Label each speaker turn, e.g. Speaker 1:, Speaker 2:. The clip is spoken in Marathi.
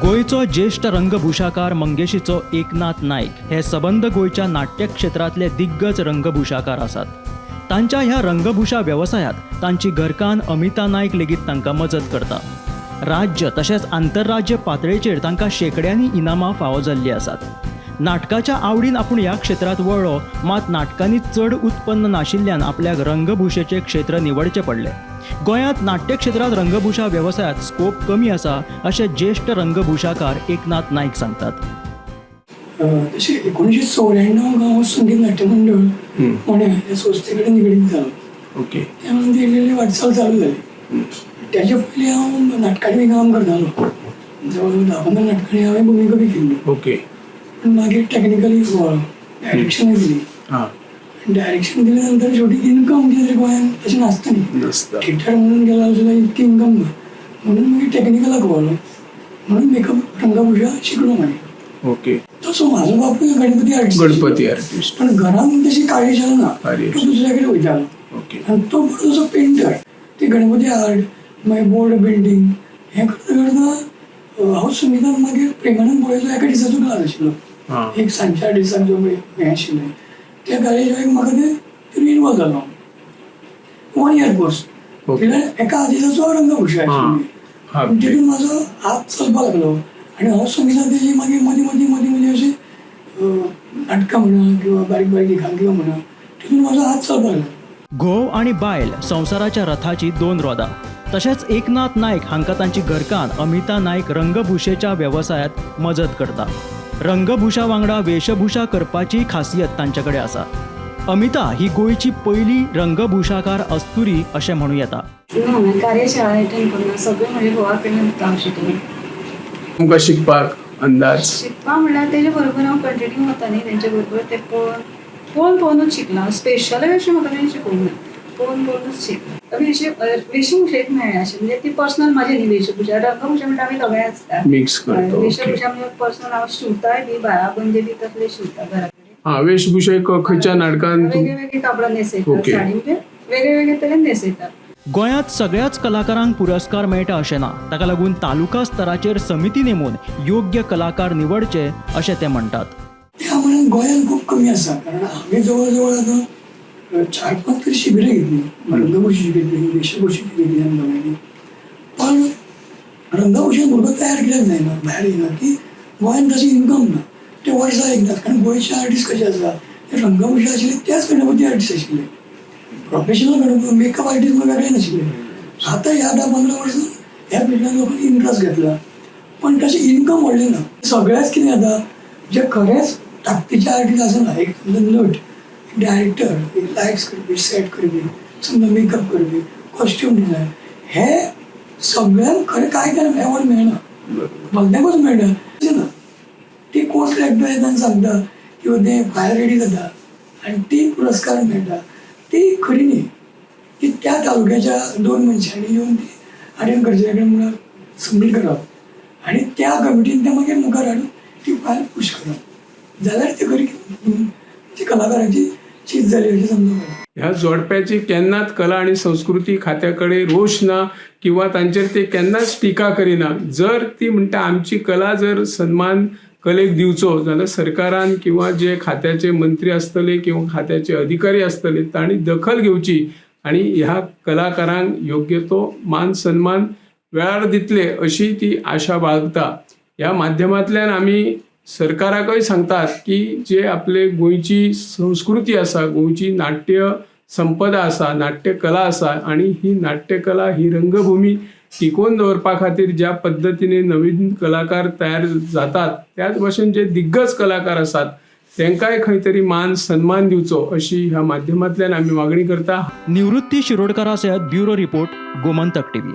Speaker 1: गोंयचो ज्येष्ठ रंगभूषाकार मंगेशीचो एकनाथ नायक हे सबंद गोंयच्या नाट्य क्षेत्रातले दिग्गज रंगभूषाकार आसात. तांच्या ह्या रंगभूषा व्यवसायात तांची घरकान्न अमिता नायक लेगीत तांकां मजत करता. राज्य तशेंच आंतरराज्य पातळेचेर तांकां शेकड्यांनी इनामां फावो जाल्लीं आसात. नाटकाच्या आवडीन आपूण ह्या क्षेत्रांत वळ्ळो, मात नाटकांनी चड उत्पन्न नाशिल्ल्यान आपल्याक रंगभूषेचें क्षेत्र निवडचें पडलें. गोंयांत नाट्य क्षेत्रांत रंगभूषा व्यवसायात स्कोप कमी आसा अशें ज्येष्ठ रंगभूषाकार एकनाथ नायक सांगतात.
Speaker 2: तशें 1994 गांव संगीत नाट्य मंडळ फोंड्या ह्या संस्थे कडेन निगडीत जालो.
Speaker 3: ओके.
Speaker 2: त्या नंतर इल्ली वाटचाल चालू जाली. त्याच्या पयलीं हांव नाटकांनी बी काम करतालो. जवळ 10-15 नाटकांनी हांवें भुमिका बी केल्ली.
Speaker 3: ओके.
Speaker 2: पण मागीर टॅक्निकली डायरेक्शनूय दिली. डायरेक्शन दिल्या नंतर शेवटी इन्कम कितें तरी गोंयांत तशें नासता न्ही. थिएटर म्हणून गेला सुद्दां इतकी इन्कम ना. म्हणून मागीर टॅक्निकलाक वळलो. म्हणून मेकअप रंगभूषा शिकलो मागीर.
Speaker 3: ओके.
Speaker 2: तसो म्हाजो बापूय गणपती आर्टिस्ट. पण घरान तशी काळीशाल ना. तो दुसऱ्या कडेन वयतालो.
Speaker 3: ओके.
Speaker 2: आनी तो बरो तसो पेंटर. ते गणपती आर्ट मागीर बोर्ड पेंटींग हें करता करता हांव संगीतान मागीर प्रेमानंद बोळेचो एका दिसाचो क्लास आशिल्लो. एक सांजच्या दिसाक जो हें आशिल्लें त्या कॉलेजाक म्हाका ते इनवॉल्व जालो. 1 year कोर्स. कित्याक एका दिसाचो रंगभूषा आशिल्ली. तितून म्हाजो हात चलपाक लागलो आनी हांव संगीतान तेजी मागीर मदीं अशी नाटकां म्हणा किंवा बारीक बारीक एकांकिका म्हणा तितून म्हाजो हात चलपाक लागलो.
Speaker 1: घोव आनी बायल संवसाराच्या रथाची 2 रोदां. तशेंच एकनाथ नायक हांकां तांची घरकान्न अमिता नायक रंगभूषेच्या व्यवसायात मजत करता. रंगभूषा वांगडा वेशभूषा करपाची खासियत तांचे कडेन आसा. अमिता ही गोंयची पयली रंगभूषाकार अस्तुरी अशें म्हणूं येता.
Speaker 4: कार्यशाळा अटेंड करना सगळें म्हणजे घोवा कडल्यान हांव शिकलें.
Speaker 3: तुमकां शिकपाक अंदाज
Speaker 4: शिकपाक म्हणल्यार तेजे बरोबर हांव कंटिन्यू वताली. तेंचे बरोबर ते पळोवनूच शिकलां. स्पेशल अशें म्हाका तेणी शिकोवंक ना. पळोवनूच शिकलां. वेशभूषेक मेळ्ळें अशें म्हणजे ती पर्सनल म्हाजी न्ही वेशभूषा. रंगभूषा म्हणटा आमी सगळें आसता
Speaker 3: मिक्स करतो.
Speaker 4: वेशभूषा म्हणजे पर्सनल हांव शिवताय बी बाळा म्हणजे बी तसले शिवता घरा कडेन.
Speaker 3: वेशभूषा खंयच्या नाटकांत
Speaker 4: वेगवेगळी कापडां न्हेसयतात. साडी म्हणजे वेगवेगळे तरेन न्हेसयतात.
Speaker 1: गोंयांत सगळ्याच कलाकारांक पुरस्कार मेळटा अशें ना. ताका लागून तालुका स्तराचेर समिती नेमून योग्य कलाकार निवडचे अशें ते म्हणटात.
Speaker 2: त्या म्हणून गोंयांत खूब कमी आसा. कारण हांवें जवळ जवळ आतां 4-5 तरी शिबिरां घेतली. रंगभूषेची घेतली, वेशभूषेची घेतली आमी दोगांयनी. पण रंगभूषेन भुरगो तयार कित्याक जायना भायर येना की गोंयांत तशी इन्कम ना. ते वर्सां एकदां. कारण गोंयचे आर्टिस्ट कशे आसा ते रंगभूषा आशिल्ले त्याच गणपती आर्टिस्ट आशिल्ले. प्रोफेशनल गणपती मेकअप आर्टिस्ट वेगळे नाशिल्ले. आतां ह्या 10-15 वर्सां ह्या फिल्डान लोकांनी इंट्रस्ट घेतला. पण तशें इन्कम व्हडलें ना. सगळ्याच कितें जाता जे खरेंच ताकतीचे आर्टिस्ट आसना. एक नट डायरेक्टर, लायट्स करपी, सेट करपी, समजा मेकअप करपी, कॉस्ट्यूम डिझायन हे सगळ्यांक खरें कांय केन्ना एवॉर्ड मेळना. भलत्याकूच मेळटा अशें ना. ती कोण एक्टर येता आनी सांगता किंवा ते भायर रेडी जाता आनी ती पुरस्कार मेळटा ती खरी न्ही. ती त्या तालुक्याच्या 2 मनशांनी येवन ती अटेंड करचे कडेन म्हणून सबमीट करप आनी त्या कमिटीन ते मागीर मुखार हाडून ती फायल पुश करप जाल्यार ती खरी कलाकाराची चीज जाली अशें समजूंक.
Speaker 3: ह्या जोडप्याची केन्नाच कला आणि संस्कृती खात्याकडे रोष ना किंवा तांचेर ते केन्नाच टिका करिना. जर ती म्हणटा आमची कला जर सन्मान कलेक दिवचो जाल्यार सरकारान किंवा जे खात्याचे मंत्री आसतले किंवा खात्याचे अधिकारी आसतले तांणी दखल घेवची आणि ह्या कलाकारांक योग्य तो मान सन्मान वेळार दितले अशी ती आशा बाळगता. ह्या माध्यमांतल्यान आमी सरकाराकय सांगतात की जे आपले गोंयची संस्कृती आसा, गोंयची नाट्य संपदा आसा, नाट्य कला आसा आणि ही नाट्यकला ही रंगभूमी टिकोवन दवरपा खातीर ज्या पद्दतीने नवीन कलाकार तयार जातात त्याच भाशेन जे दिग्गज कलाकार आसात तांकांय खंय तरी मान सन्मान दिवचो अशी ह्या माध्यमांतल्यान आमी मागणी करता.
Speaker 1: निवृत्ती शिरोडकारा सयत ब्युरो रिपोर्ट गोमंतक टीव्ही.